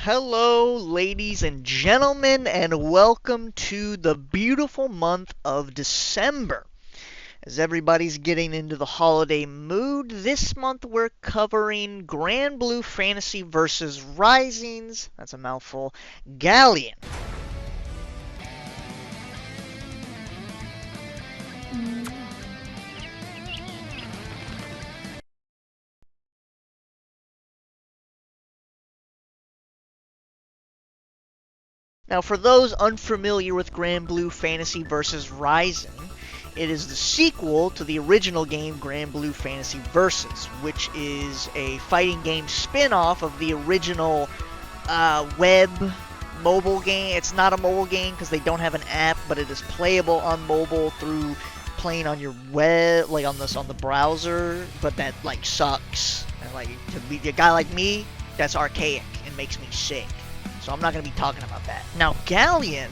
Hello, ladies and gentlemen, and welcome to the beautiful month of December. As everybody's getting into the holiday mood, this month we're covering Granblue Fantasy vs. Rising's, that's a mouthful, Galleon. Now, for those unfamiliar with Granblue Fantasy vs. Rising, it is the sequel to the original game Granblue Fantasy Versus, which is a fighting game spin-off of the original web mobile game. It's not a mobile game because they don't have an app, but it is playable on mobile through playing on your web, like on the browser. But that like sucks. And like to be a guy like me, that's archaic and makes me sick. So I'm not going to be talking about that. Now, Galleon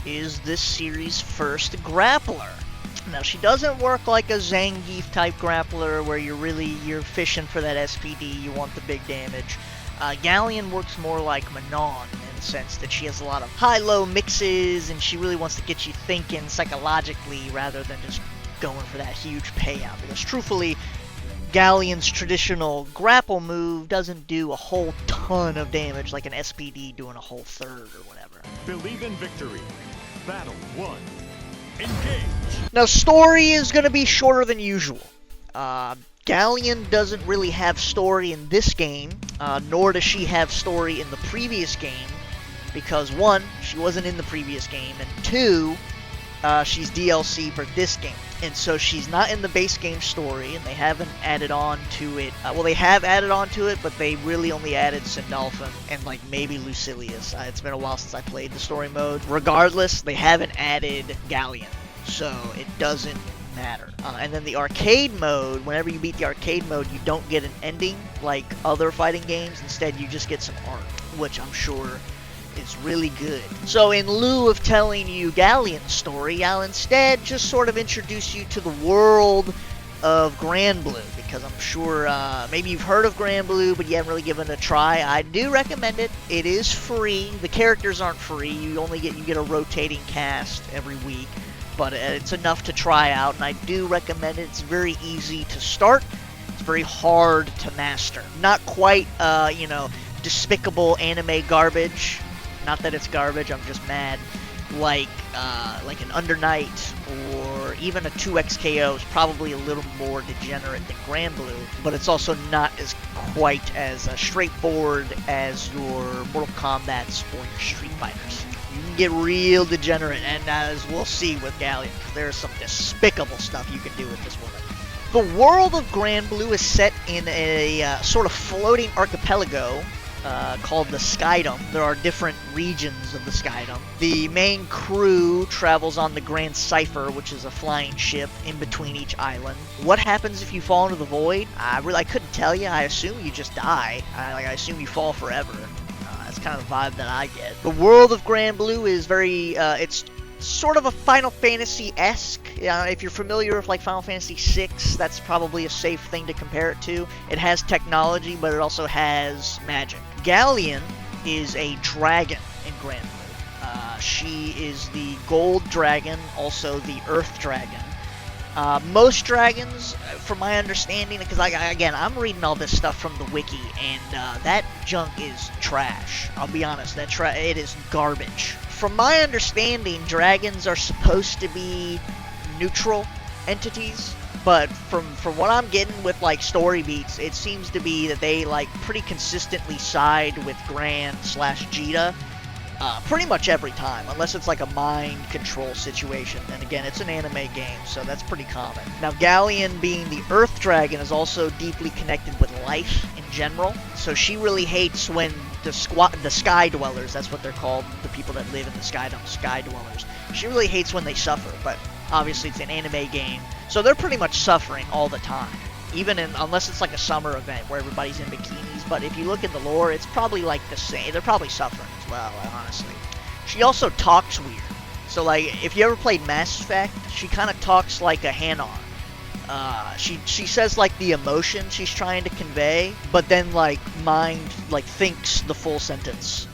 is this series' first grappler. Now, she doesn't work like a Zangief type grappler where you're fishing for that SPD, you want the big damage. Galleon works more like Manon in the sense that she has a lot of high-low mixes and she really wants to get you thinking psychologically rather than just going for that huge payout. Because truthfully, Galleon's traditional grapple move doesn't do a whole ton of damage like an SPD doing a whole third or whatever. Believe in victory. Battle 1. Engage! Now, story is going to be shorter than usual. Galleon doesn't really have story in this game, nor does she have story in the previous game, because one, she wasn't in the previous game, and two, she's DLC for this game. And so she's not in the base game story, and they haven't added on to it. Well, they have added on to it, but they really only added Sindalfin and, like, maybe Lucilius. It's been a while since I played the story mode. Regardless, they haven't added Galleon, so it doesn't matter. And then the arcade mode, whenever you beat the arcade mode, you don't get an ending like other fighting games. Instead, you just get some art, which I'm sure is really good. So in lieu of telling you Galleon's story, I'll instead just sort of introduce you to the world of Granblue, because I'm sure maybe you've heard of Granblue, but you haven't really given it a try. I do recommend it. It is free. The characters aren't free. You get a rotating cast every week, but it's enough to try out, and I do recommend it. It's very easy to start. It's very hard to master. Not quite, despicable anime garbage. Not that it's garbage, I'm just mad. Like an Under Night or even a 2XKO is probably a little more degenerate than Granblue, but it's also not as quite as straightforward as your Mortal Kombats or your Street Fighters. You can get real degenerate, and as we'll see with Galleon, because there's some despicable stuff you can do with this woman. The world of Granblue is set in a sort of floating archipelago called the Skydom. There are different regions of the Skydom. The main crew travels on the Grand Cypher, which is a flying ship in between each island. What happens if you fall into the void? I couldn't tell you. I assume you just die. I assume you fall forever. That's kind of the vibe that I get. The world of Granblue is very, it's sort of a Final Fantasy-esque. If you're familiar with like Final Fantasy VI, that's probably a safe thing to compare it to. It has technology, but it also has magic. Galleon is a dragon in Granblue. She is the gold dragon, also the earth dragon. Most dragons, from my understanding, because I'm reading all this stuff from the wiki, and that junk is trash. I'll be honest, it is garbage. From my understanding, dragons are supposed to be neutral entities, but from what I'm getting with like story beats, it seems to be that they like pretty consistently side with Gran/Jita pretty much every time, unless it's like a mind control situation. And again, it's an anime game, so that's pretty common. Now, Galleon, being the Earth Dragon, is also deeply connected with life in general, so she really hates when the Sky Dwellers, that's what they're called, the people that live in the Skydom, Sky Dwellers, she really hates when they suffer, but obviously it's an anime game, so they're pretty much suffering all the time. Unless it's like a summer event where everybody's in bikinis, but if you look at the lore, it's probably like the same. They're probably suffering as well, honestly. She also talks weird. So like, if you ever played Mass Effect, she kind of talks like a Hanar. She says like the emotion she's trying to convey, but then like mind like thinks the full sentence.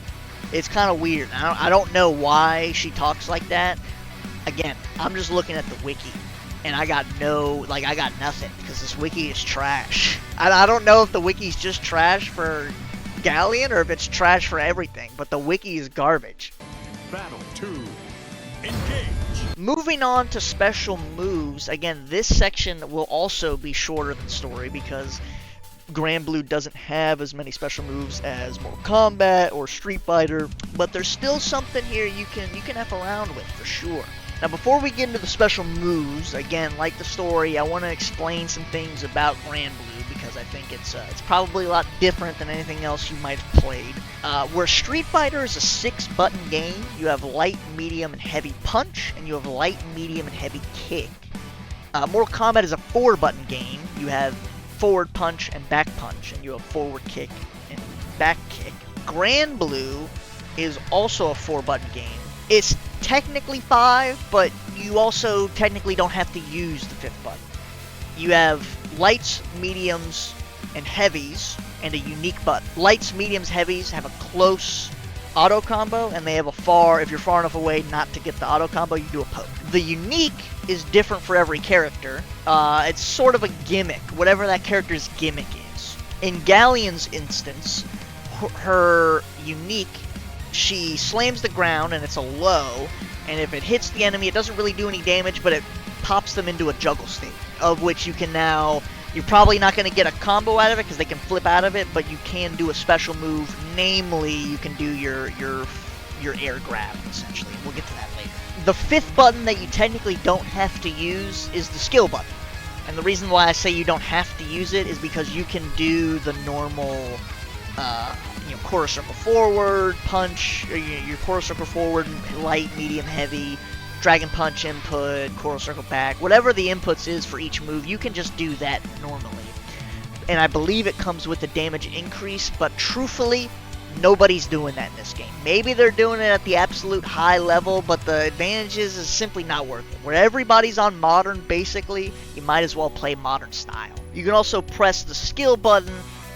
It's kind of weird. I don't know why she talks like that. Again, I'm just looking at the wiki, and I got nothing, because this wiki is trash. I don't know if the wiki's just trash for Galleon or if it's trash for everything, but the wiki is garbage. Battle 2. Engage. Moving on to special moves, again, this section will also be shorter than story because Granblue doesn't have as many special moves as Mortal Kombat or Street Fighter, but there's still something here you can F around with for sure. Now, before we get into the special moves, again, like the story, I want to explain some things about Granblue because I think it's probably a lot different than anything else you might have played. Where Street Fighter is a 6-button game, you have light, medium, and heavy punch, and you have light, medium, and heavy kick. Mortal Kombat is a 4-button game. You have forward punch and back punch, and you have forward kick and back kick. Granblue is also a 4-button game. It's technically 5, but you also technically don't have to use the 5th button. You have lights, mediums, and heavies, and a unique button. Lights, mediums, heavies have a close auto combo, and they have a far, if you're far enough away not to get the auto combo, you do a poke. The unique is different for every character. It's sort of a gimmick, whatever that character's gimmick is. In Galleon's instance, her unique, she slams the ground and it's a low, and if it hits the enemy it doesn't really do any damage, but it pops them into a juggle state, of which you can now, you're probably not going to get a combo out of it because they can flip out of it, but you can do a special move, namely you can do your air grab, essentially. We'll get to that later. The 5th button that you technically don't have to use is the skill button, and the reason why I say you don't have to use it is because you can do the normal quarter circle forward, punch, or your quarter circle forward, light, medium, heavy, dragon punch input, quarter circle back, whatever the inputs is for each move, you can just do that normally. And I believe it comes with a damage increase, but truthfully, nobody's doing that in this game. Maybe they're doing it at the absolute high level, but the advantages is simply not worth it. Where everybody's on modern, basically, you might as well play modern style. You can also press the skill button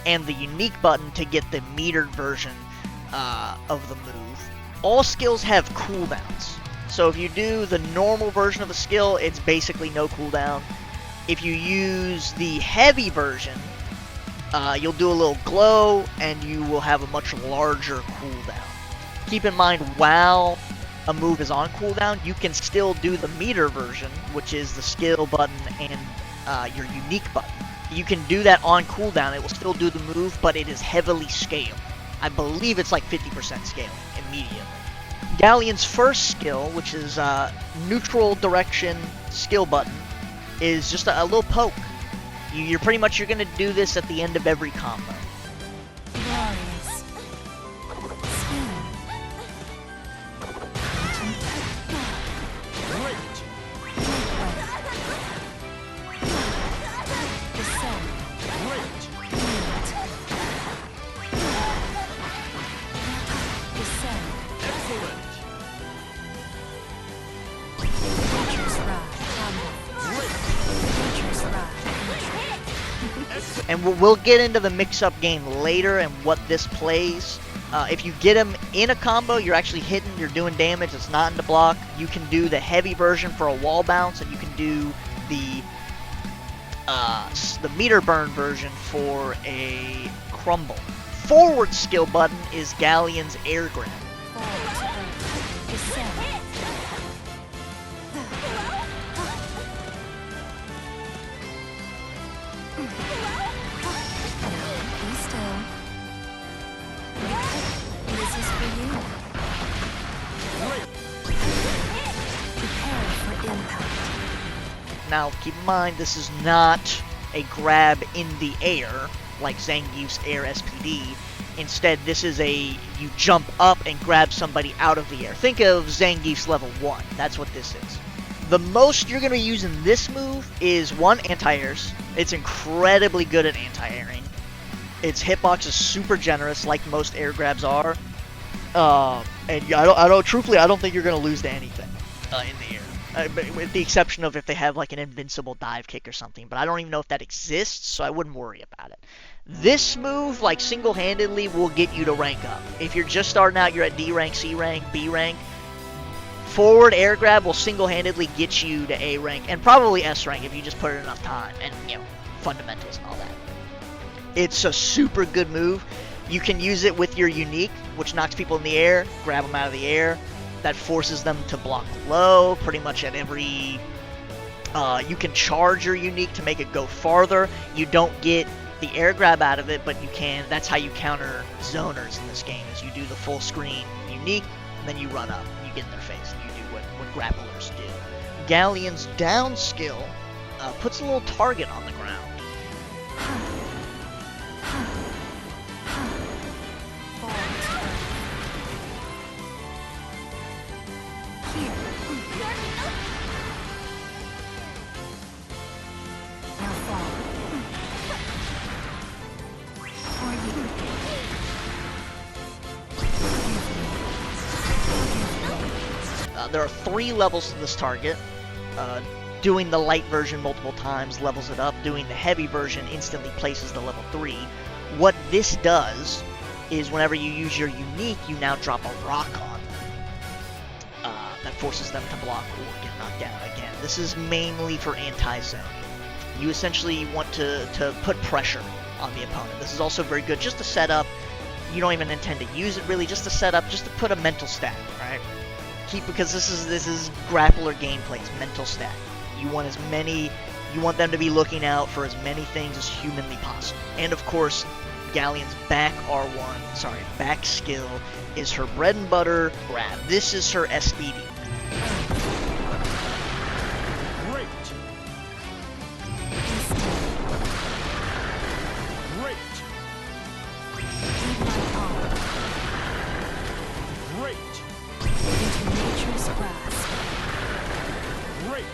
and the unique button to get the metered version of the move. All skills have cooldowns. So if you do the normal version of a skill, it's basically no cooldown. If you use the heavy version, you'll do a little glow, and you will have a much larger cooldown. Keep in mind, while a move is on cooldown, you can still do the meter version, which is the skill button and your unique button. You can do that on cooldown, it will still do the move, but it is heavily scaled. I believe it's like 50% scaling immediately. Galleon's first skill, which is neutral direction skill button, is just a little poke. You're pretty much, you're going to do this at the end of every combo. Glorious. Spin. Great. Descend. Great. Descend. Excellent. Nature's ride. Combo. Nature's ride. And we'll get into the mix-up game later and what this plays. If you get him in a combo, you're actually hitting, you're doing damage, it's not in the block. You can do the heavy version for a wall bounce, and you can do the meter burn version for a crumble. Forward skill button is Galleon's air grab. Forward. Descend. Be still. This is for you. Prepare for impact. Now, keep in mind, this is not a grab in the air, like Zangief's Air SPD. Instead, this is a, you jump up and grab somebody out of the air. Think of Zangief's level 1. That's what this is. The most you're going to be using this move is, 1, anti-airs. It's incredibly good at anti-airing. Its hitbox is super generous, like most air grabs are. And truthfully, I don't think you're going to lose to anything in the air. with the exception of if they have like an invincible dive kick or something. But I don't even know if that exists, so I wouldn't worry about it. This move, like single-handedly, will get you to rank up. If you're just starting out, you're at D rank, C rank, B rank. Forward air grab will single-handedly get you to A rank and probably S rank if you just put in enough time and, you know, fundamentals and all that. It's a super good move. You can use it with your unique, which knocks people in the air, grab them out of the air. That forces them to block low pretty much at every... you can charge your unique to make it go farther. You don't get the air grab out of it, but you can... That's how you counter zoners in this game, is you do the full screen unique, and then you run up. You get in their face, and you do what grapplers do. Galleon's down skill puts a little target on the ground. There are 3 levels to this target. Doing the light version multiple times levels it up. Doing the heavy version instantly places the level 3. What this does is whenever you use your unique, you now drop a rock on them. That forces them to block or get knocked down again. This is mainly for anti-zone. You essentially want to put pressure on the opponent. This is also very good just to set up. You don't even intend to use it really, just to set up, just to put a mental stack, right? Because this is grappler gameplay, it's mental stack. You want them to be looking out for as many things as humanly possible. And of course, Galleon's back skill is her bread and butter grab. This is her SBD. Great. Great. Great.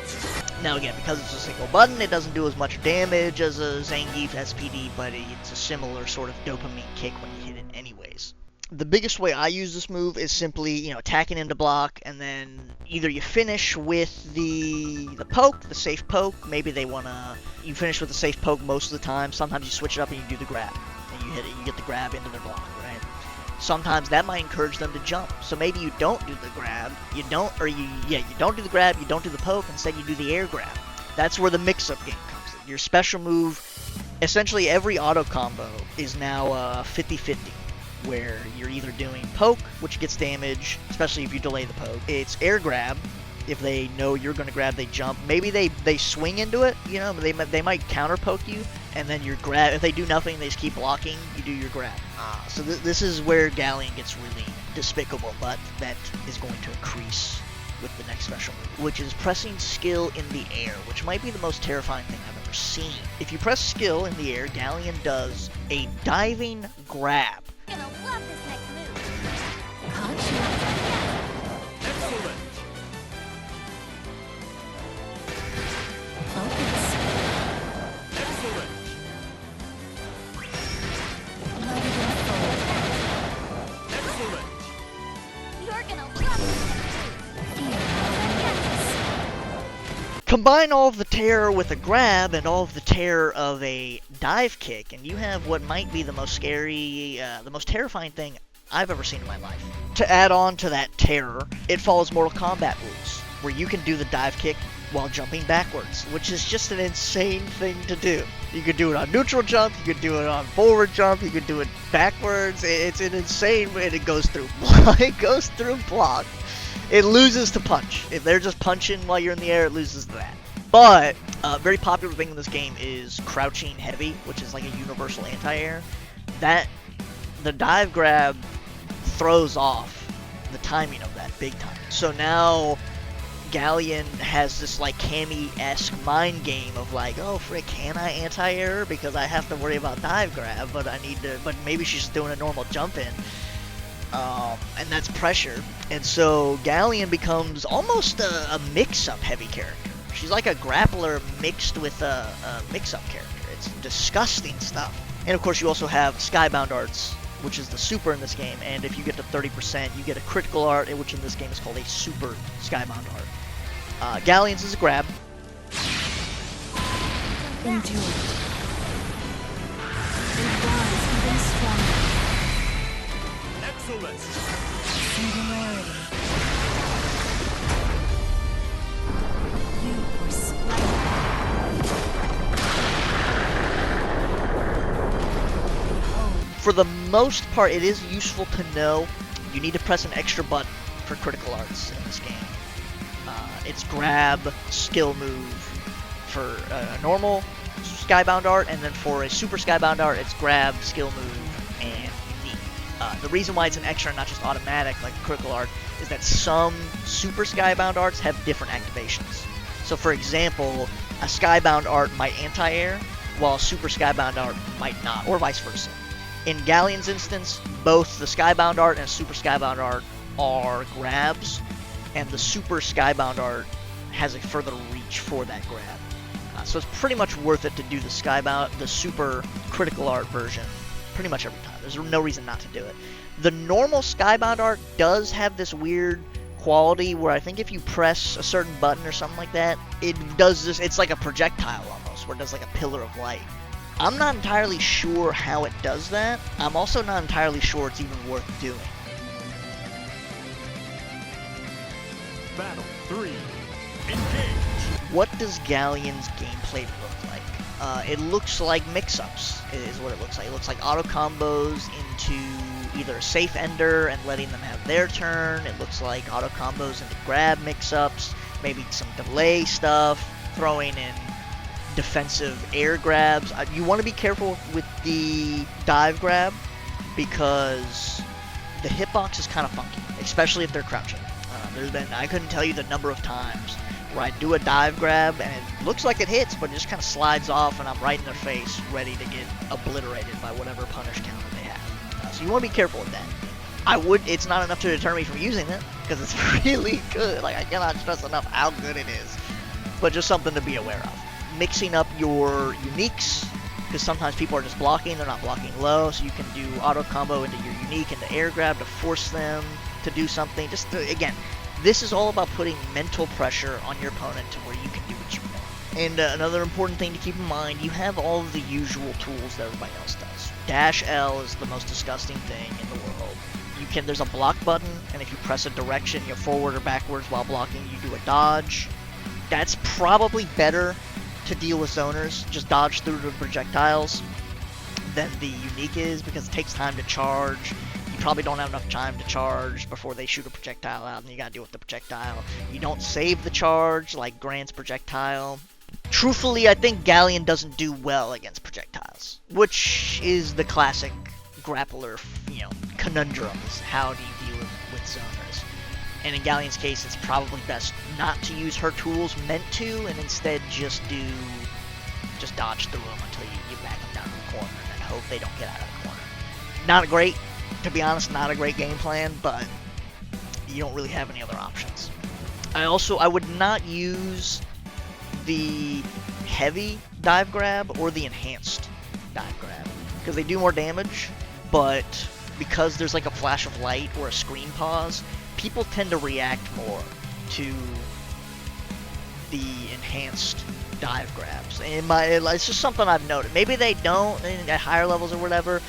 Now again, because it's a single button, it doesn't do as much damage as a Zangief SPD, but it's a similar sort of dopamine kick when you hit it anyways. The biggest way I use this move is simply, attacking into block, and then either you finish with the poke, the safe poke. Maybe you finish with the safe poke most of the time. Sometimes you switch it up and you do the grab, and you hit it, you get the grab into their block, right? Sometimes that might encourage them to jump. So maybe you don't do the grab, you don't do the grab, you don't do the poke, instead you do the air grab. That's where the mix-up game comes in. Your special move, essentially every auto combo is now 50-50, where you're either doing poke, which gets damage, especially if you delay the poke. It's air grab. If they know you're going to grab, they jump. Maybe they swing into it, they might counter poke you, and then your grab, if they do nothing, they just keep blocking, you do your grab. So this is where Galleon gets really despicable, but that is going to increase with the next special move, which is pressing skill in the air, which might be the most terrifying thing I've ever seen. If you press skill in the air, Galleon does a diving grab. Gonna love this next move. Excellent. Excellent. Excellent. You're gonna love this. Combine all of the terror with a grab and all of the terror of a dive kick, and you have what might be the most scary, the most terrifying thing I've ever seen in my life. To add on to that terror, it follows Mortal Kombat rules, where you can do the dive kick while jumping backwards, which is just an insane thing to do. You could do it on neutral jump, you could do it on forward jump, you could do it backwards. It's an insane, and it goes through block. It goes through block. It loses to punch. If they're just punching while you're in the air, it loses to that. But a very popular thing in this game is crouching heavy, which is like a universal anti-air. The dive grab throws off the timing of that big time. So now Galleon has this like Cammy-esque mind game of like, oh frick, can I anti-air because I have to worry about dive grab, but maybe she's just doing a normal jump in. And that's pressure. And so Galleon becomes almost a mix-up heavy character. She's like a grappler mixed with a mix-up character. It's disgusting stuff. And of course you also have Skybound Arts, which is the super in this game, and if you get to 30%, you get a critical art, which in this game is called a super Skybound art. Galleon's is a grab. Endure. And rise even stronger. Excellent. Singularity. You were splendid. For the most part, it is useful to know you need to press an extra button for critical arts in this game. It's grab, skill move for a normal Skybound art, and then for a super Skybound art, it's grab, skill move, and unique. The reason why it's an extra and not just automatic like critical art is that some super Skybound arts have different activations. So for example, a Skybound art might anti-air, while a super Skybound art might not, or vice versa. In Galleon's instance, both the Skybound art and super Skybound art are grabs, and the super Skybound art has a further reach for that grab. So it's pretty much worth it to do the super critical art version pretty much every time. There's no reason not to do it. The normal Skybound art does have this weird quality where I think if you press a certain button or something like that, it does this, it's like a projectile almost, where it does like a pillar of light. I'm not entirely sure how it does that. I'm also not entirely sure it's even worth doing. Battle 3. Engage. What does Galleon's gameplay look like? It looks like mix-ups is what it looks like. It looks like auto combos into either a safe ender and letting them have their turn. It looks like auto combos into grab mix-ups, maybe some delay stuff, throwing in defensive air grabs. You want to be careful with the dive grab because the hitbox is kind of funky, especially if they're crouching. I couldn't tell you the number of times where I do a dive grab and it looks like it hits, but it just kind of slides off and I'm right in their face, ready to get obliterated by whatever punish counter they have. So you want to be careful with that. It's not enough to deter me from using it, because it's really good. Like, I cannot stress enough how good it is. But just something to be aware of. Mixing up your uniques, because sometimes people are just blocking, they're not blocking low, so you can do auto combo into your unique, into air grab to force them to do something. Again, this is all about putting mental pressure on your opponent to where you can do what you want. And another important thing to keep in mind, you have all of the usual tools that everybody else does. Dash L is the most disgusting thing in the world. There's a block button, and if you press a direction, you're forward or backwards while blocking, you do a dodge. That's probably better to deal with zoners, just dodge through the projectiles, than the unique is, because it takes time to charge. You probably don't have enough time to charge before they shoot a projectile out, and you gotta deal with the projectile. You don't save the charge like Grant's projectile. Truthfully, I think Galleon doesn't do well against projectiles, which is the classic grappler, conundrum, is how do you deal with zoners. And in Galleon's case, it's probably best not to use her tools meant to, and instead just dodge through them until you back them down to the corner, and then hope they don't get out of the corner. Not great, to be honest, not a great game plan, but you don't really have any other options. I would not use the heavy dive grab or the enhanced dive grab, because they do more damage, but because there's like a flash of light or a screen pause, people tend to react more to the enhanced dive grabs. It's just something I've noted. Maybe they don't at higher levels or whatever,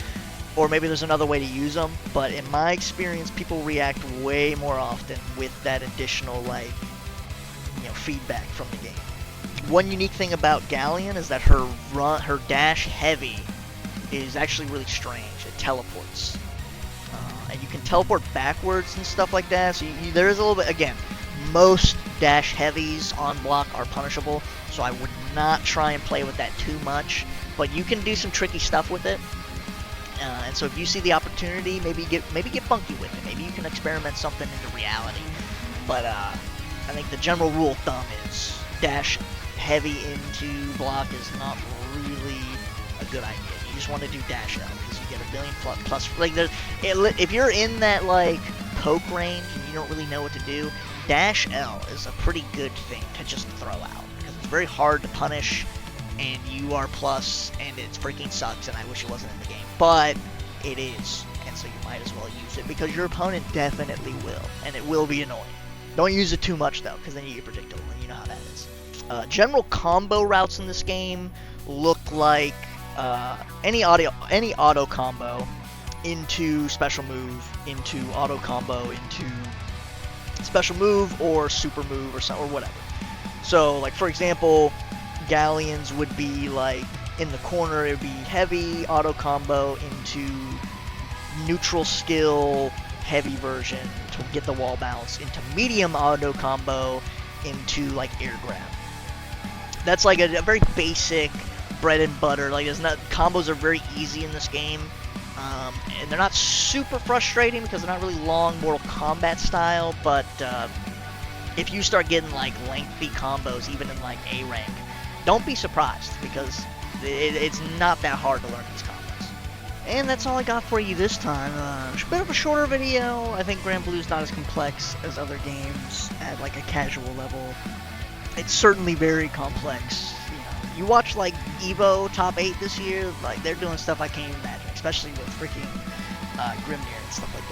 or maybe there's another way to use them, but in my experience, people react way more often with that additional feedback from the game. One unique thing about Galleon is that her dash heavy is actually really strange. It teleports. And you can teleport backwards and stuff like that, so there is a little bit, again, most dash heavies on block are punishable, so I would not try and play with that too much, but you can do some tricky stuff with it. And so if you see the opportunity, maybe get funky with it. Maybe you can experiment something into reality. But I think the general rule of thumb is dash heavy into block is not really a good idea. You just want to do dash L because you get a billion plus. If you're in that poke range and you don't really know what to do, dash L is a pretty good thing to just throw out because it's very hard to punish, and you are plus, and it freaking sucks, and I wish it wasn't in the game, but it is, and so you might as well use it because your opponent definitely will, and it will be annoying. Don't use it too much though, because then you get predictable, and you know how that is. General combo routes in this game look like any auto combo into special move, into auto combo, into special move or super move or whatever. So, like for example, Galleons would be like in the corner. It would be heavy auto combo into neutral skill heavy version to get the wall bounce, into medium auto combo into like air grab. That's like a very basic bread and butter. Like, combos are very easy in this game, and they're not super frustrating because they're not really long Mortal Kombat style. But if you start getting like lengthy combos, even in like A rank, don't be surprised because it's not that hard to learn these combos. And that's all I got for you this time. A bit of a shorter video. I think Granblue's not as complex as other games at like a casual level. It's certainly very complex. You know, you watch like Evo Top 8 this year, like they're doing stuff I can't even imagine, especially with freaking Grimnir and stuff like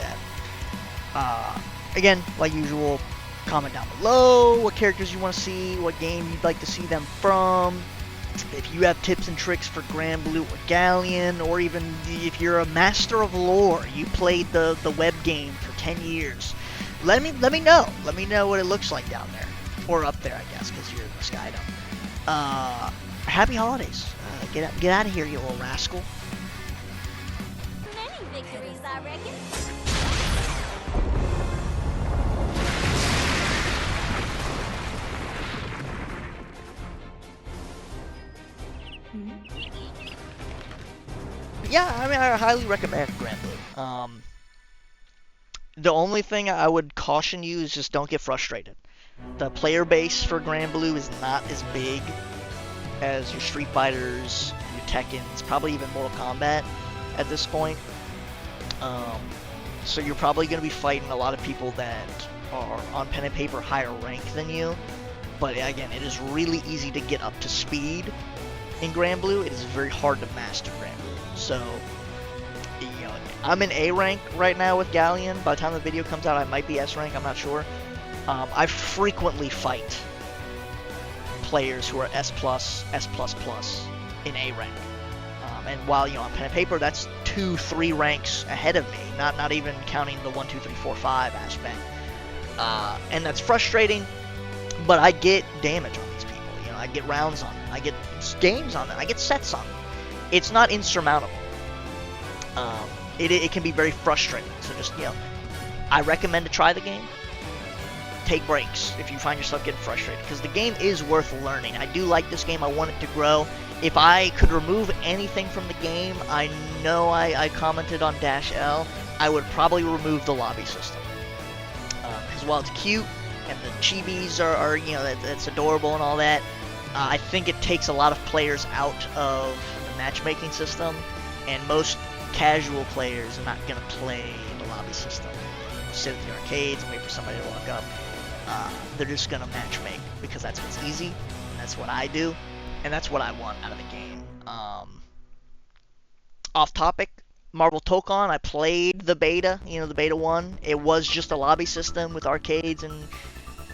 that. Again, like usual, comment down below what characters you want to see, what game you'd like to see them from. If you have tips and tricks for Granblue or Galleon, or even if you're a master of lore, you played the web game for 10 years, let me know. Let me know what it looks like down there. Or up there, I guess, because you're in the Skydome. Happy holidays. Get out of here, you little rascal. Many victories, I reckon. Yeah, I mean, I highly recommend Granblue. The only thing I would caution you is just don't get frustrated. The player base for Granblue is not as big as your Street Fighters, your Tekkens, probably even Mortal Kombat at this point. So you're probably going to be fighting a lot of people that are on pen and paper higher rank than you. But again, it is really easy to get up to speed in Granblue. It is very hard to master Granblue. So, you know, I'm in A rank right now with Galleon. By the time the video comes out, I might be S rank, I'm not sure. I frequently fight players who are S+, S++ in A rank. And while, you know, on pen and paper, that's 2-3 ranks ahead of me, not even counting the 1, 2, 3, 4, 5 aspect. And that's frustrating, but I get damage on these people. You know, I get rounds on them, I get games on them, I get sets on them. It's not insurmountable. It can be very frustrating. So just, you know, I recommend to try the game. Take breaks if you find yourself getting frustrated, because the game is worth learning. I do like this game. I want it to grow. If I could remove anything from the game, I know I commented on -L, I would probably remove the lobby system. Because while it's cute and the chibis are you know, that's adorable and all that, I think it takes a lot of players out of the matchmaking system, and most casual players are not going to play the lobby system. Sit at the arcades and wait for somebody to walk up. They're just going to matchmake because that's what's easy, and that's what I do, and that's what I want out of the game. Off topic, Marvel Tokon, I played the beta, you know, the beta 1. It was just a lobby system with arcades, and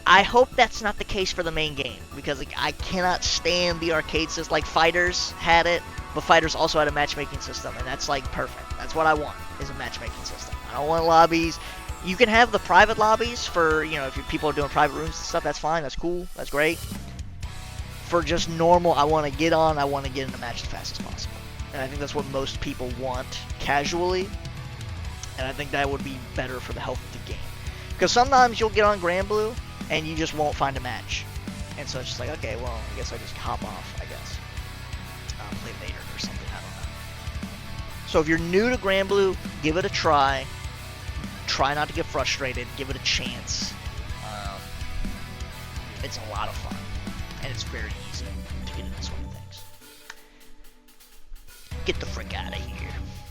I hope that's not the case for the main game, because like, I cannot stand the arcade system. Like, Fighters had it, but Fighters also had a matchmaking system, and that's like perfect. That's what I want, is a matchmaking system. I don't want lobbies. You can have the private lobbies for, you know, if people are doing private rooms and stuff, that's fine, that's cool, that's great. For just normal, I want to get on, I want to get in a match as fast as possible. And I think that's what most people want casually, and I think that would be better for the health of the game. Because sometimes you'll get on Granblue, and you just won't find a match. And so it's just like, okay, well, I guess I just hop off, I guess. I'll play later or something, I don't know. So if you're new to Granblue, give it a try. Try not to get frustrated. Give it a chance. It's a lot of fun, and it's very easy to get into sort of things. Get the frick out of here.